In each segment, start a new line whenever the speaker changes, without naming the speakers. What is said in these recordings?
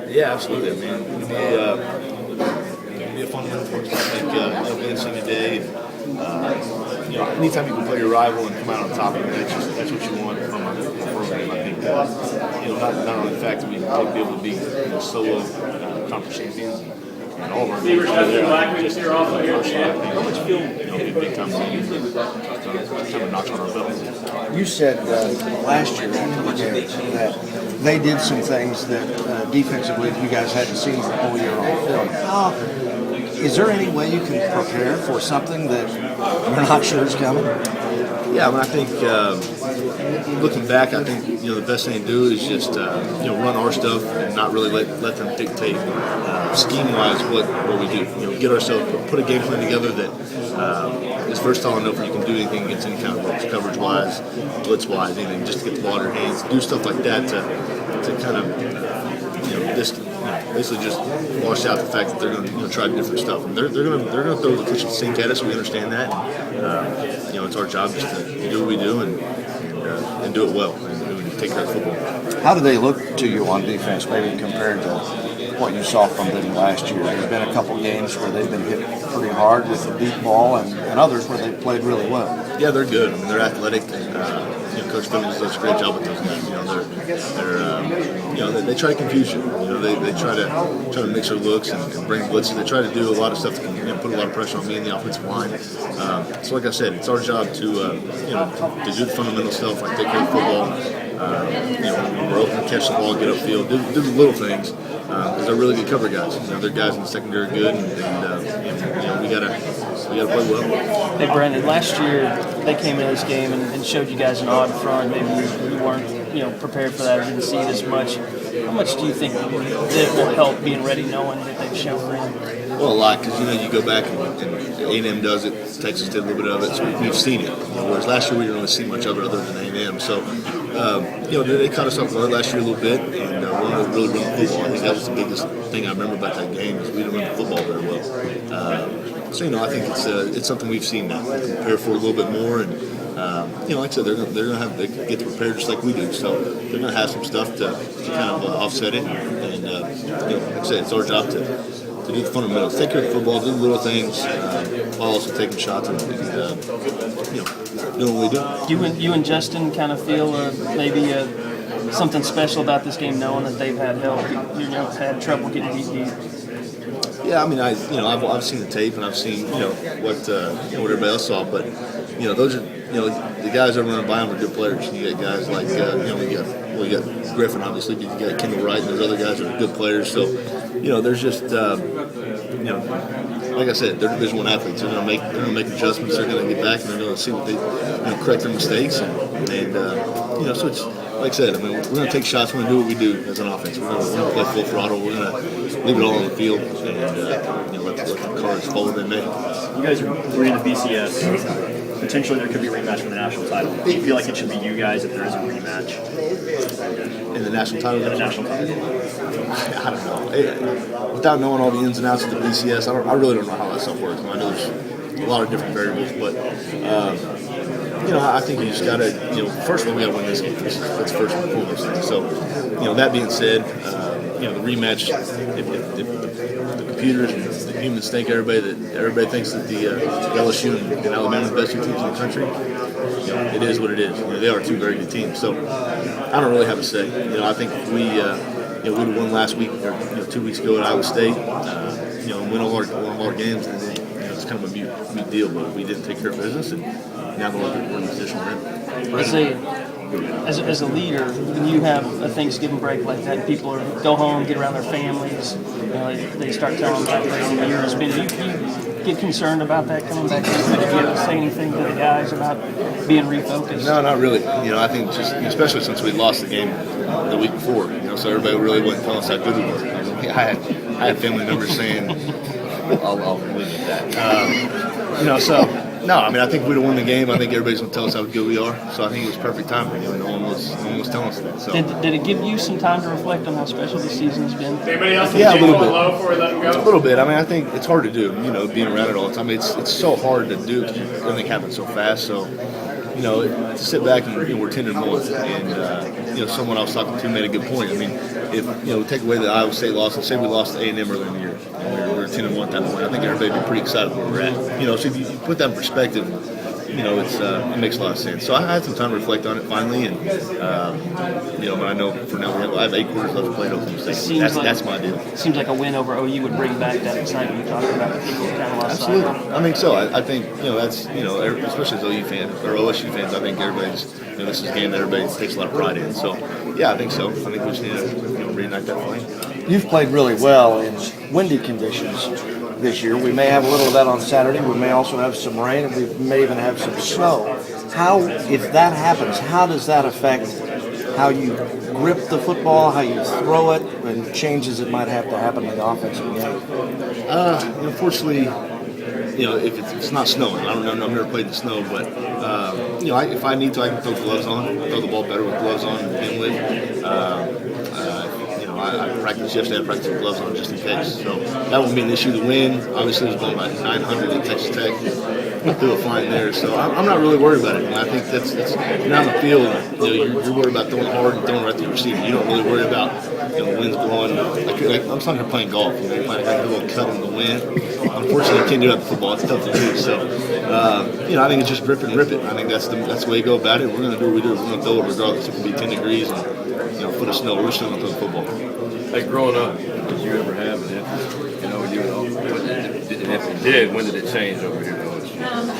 Yeah, absolutely. I mean, it'd be a fun win for us. I think win Sunday day. Anytime you can play your rival and come out on top, that's what you want from a program. I think not only the fact that we'd be able to be solo conference champions and all of our games. How much feel big time season kind of knocks on our belt.
You said last year after the game that they did some things that defensively you guys hadn't seen the whole year on film. Is there any way you can prepare for something that you're not sure is coming?
Yeah, I mean, I think looking back, I think the best thing to do is just run our stuff and not really let them dictate scheme-wise what we do. Get ourselves put a game plan together that is versatile enough where you can do anything against any kind of ropes, coverage-wise, blitz-wise, anything, just to get the ball in your hands, do stuff like that to kind of basically just wash out the fact that they're going to try different stuff. And they're going to throw the kitchen sink at us. We understand that. It's our job just to do what we do and do it well and take care of football.
How do they look to you on defense, maybe compared to what you saw from them last year? There's been a couple games where they've been hit pretty hard with the deep ball, and others where they played really well.
Yeah, they're good. I mean, they're athletic. Coach Phillips does a great job with those guys. They try to confuse you. They try to mix their looks and bring blitzes. They try to do a lot of stuff that put a lot of pressure on me in the offensive line. So, like I said, it's our job to do the fundamental stuff, like take care of football. When we're open, catch the ball, get upfield, do the little things. Because they're really good cover guys. They're guys in the secondary good, and we gotta play well.
Hey, Brandon, last year they came into this game and showed you guys an odd front. Maybe you weren't prepared for that, didn't see it as much. How much do you think that will help being ready, knowing that they've shown it?
Well, a lot, because you go back and A&M does it, Texas did a little bit of it, so we've seen it. Whereas last year we didn't really see much of it other than A&M. So, they caught us off guard last year a little bit, and we didn't really run the football. I think that was the biggest thing I remember about that game is we didn't run the football very well. So I think it's something we've seen now. We can prepare for a little bit more, and like I said, they're gonna have to get to prepare just like we do. So they're gonna have some stuff to kind of offset it, and like I said, it's our job to do the fundamentals, take care of football, do the little things, while also taking shots and doing what we do.
You and Justin kind of feel maybe something special about this game, knowing that they've had help. Had trouble getting deep.
Yeah, I mean, I've seen the tape and I've seen what everybody else saw, but those are the guys that are running by them are good players. You got guys like we got Griffin, obviously, but you got Kendall Wright, and those other guys are good players. So there's just like I said, they're Division I athletes. They're going to make adjustments. They're going to get back and they're going to see what they correct their mistakes and so it's. Like I said, we're going to take shots. We're going to do what we do as an offense. We're going to play full throttle. We're going to leave it all on the field and let the cards fall where they may.
You guys were in the BCS. Potentially there could be a rematch for the national title. Do you feel like it should be you guys if there is a rematch?
In the national title?
In the national title.
I don't know. Without knowing all the ins and outs of the BCS, I really don't know how that stuff works. I know there's a lot of different variables, but I think you just got to, first of all, we got to win this game. That's first and foremost. So, that being said, the rematch, if the computers and the humans think everybody thinks that the LSU and Alabama are the best two teams in the country, it is what it is. They are two very good teams. So, I don't really have a say. I think if we would have won last week or 2 weeks ago at Iowa State, and win all our games, then it's kind of a mute deal. But we didn't take care of business, and now we're in the position we're in.
As a leader, when you have a Thanksgiving break like that, people go home, get around their families, they start telling them about the year has been. Do you get concerned about that coming back? Did you say anything to the guys about being refocused?
No, not really. I think just especially since we lost the game the week before, so everybody really wasn't telling us how good we were. I had family members saying, I'll leave it at that. So. No, I think if we'd have won the game, I think everybody's going to tell us how good we are. So I think it was perfect timing. No one was telling us that. So.
Did it give you some time to reflect on how special this season's been?
Yeah, a little bit. A little bit. I think it's hard to do, being around it all the time. It's so hard to do. Everything happens so fast. So, to sit back and we're 10-1, and someone I was talking to made a good point. if we take away the Iowa State loss, and say we lost to A&M earlier in the year, and we were 10-1 at that point, I think everybody would be pretty excited where we're at. So if you put that in perspective, it makes a lot of sense. So I had some time to reflect on it finally, and but I know for now I have 8 quarters left to play at Oklahoma State. That's my deal.
Seems like a win over OU would bring back that excitement you talked about. People kind of lost sight.
Absolutely, I think so. I think that's especially as OU fans or OSU fans, I think everybody's this is a game that everybody takes a lot of pride in. So yeah, I think so. I think we just need to reignite that flame.
You've played really well in windy conditions this year. We may have a little of that on Saturday. We may also have some rain, and we may even have some snow. If that happens, how does that affect how you grip the football, how you throw it, and changes that might have to happen in the offensive game?
Unfortunately, if it's not snowing, I don't know. I've never played in the snow, but if I need to, I can throw gloves on, throw the ball better with gloves on to begin with. I practiced yesterday. I practiced with gloves on just in case. So that won't be an issue. The wind, obviously, was going by 900 at Texas Tech. I threw a flying there, so I'm not really worried about it. And I think that's you're on the field. You're worried about throwing hard and throwing right to the receiver. You don't really worry about the wind's blowing. I'm sitting here playing golf. You're playing a little cut in the wind. Unfortunately, you can't do that in football. It's tough to do. So I think it's just grip it and rip it. I think that's the way you go about it. We're going to do what we do. We're going to throw it regardless. It can be 10 degrees and foot of snow. We're still going to throw the football.
Like growing up, did you ever have an interest? And if you did, when did it change over here?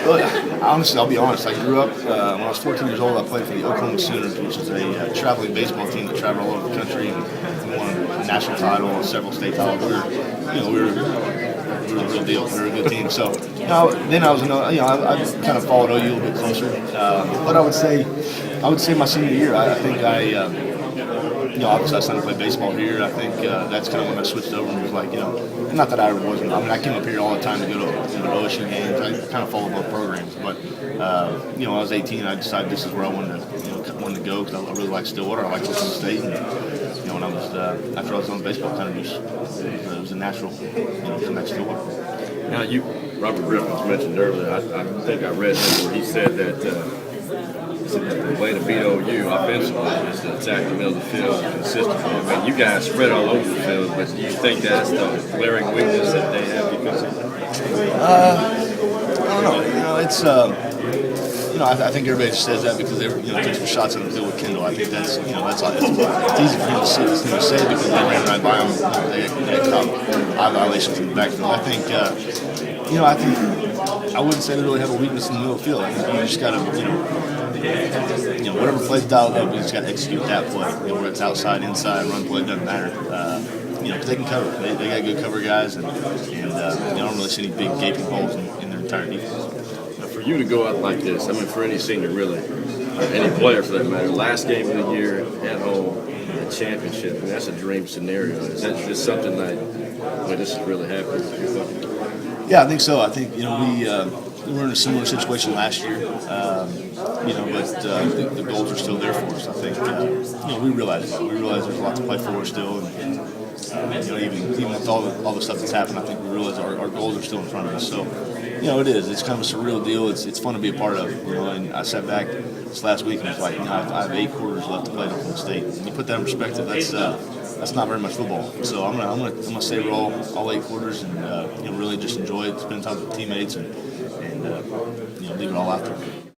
Well, honestly, I'll be honest. I grew up when I was 14 years old. I played for the Oklahoma Sooners, which is a traveling baseball team that traveled all over the country and won a national title and several state titles. We were the real deal. We were a good team. So then I was I kind of followed OU a little bit closer. But I would say my senior year, I think obviously I signed to play baseball here. I think that's kind of when I switched over and was like, not that I wasn't. I mean, I came up here all the time to go to OSU games. I kind of followed both programs. But, when I was 18, I decided this is where I wanted to go because I really like Stillwater. I like Oklahoma State. And, when I was, after I was on baseball, kind of just, it was a natural, come back to Stillwater.
Now, Robert Griffin mentioned earlier, I think I read him where he said that the way to beat OU offensively is to attack the middle of the field consistently. I mean, you guys spread all over the field, but do you think that's the glaring weakness that they have defensively?
I don't know. It's I think everybody just says that because they took some shots on the field with Kendall. I think that's it's easy for him to say because they ran right by him. They caught eye violations in the backfield. I think I wouldn't say they really have a weakness in the middle of the field. I think you just got to whatever play's dialed up, you just got to execute that play. Whether it's outside, inside, run play, doesn't matter. Because they can cover. They got good cover guys, and I don't really see any big gaping holes in their entire defense.
For you to go out like this, I mean, for any senior really, or any player for that matter, last game of the year at home, a championship, and that's a dream scenario. Is that just something like, this is really happening?
Yeah, I think so. I think we were in a similar situation last year, but the goals are still there for us. I think we realize that. We realize there's a lot to play for still, and even with all the stuff that's happened, I think we realize our goals are still in front of us. So, it is. It's kind of a surreal deal. It's fun to be a part of. And I sat back this last week and was like, I have 8 quarters left to play at Oklahoma State. And you put that in perspective, that's not very much football. So I'm gonna savor all 8 quarters and really just enjoy it, spend time with teammates and leave it all out there.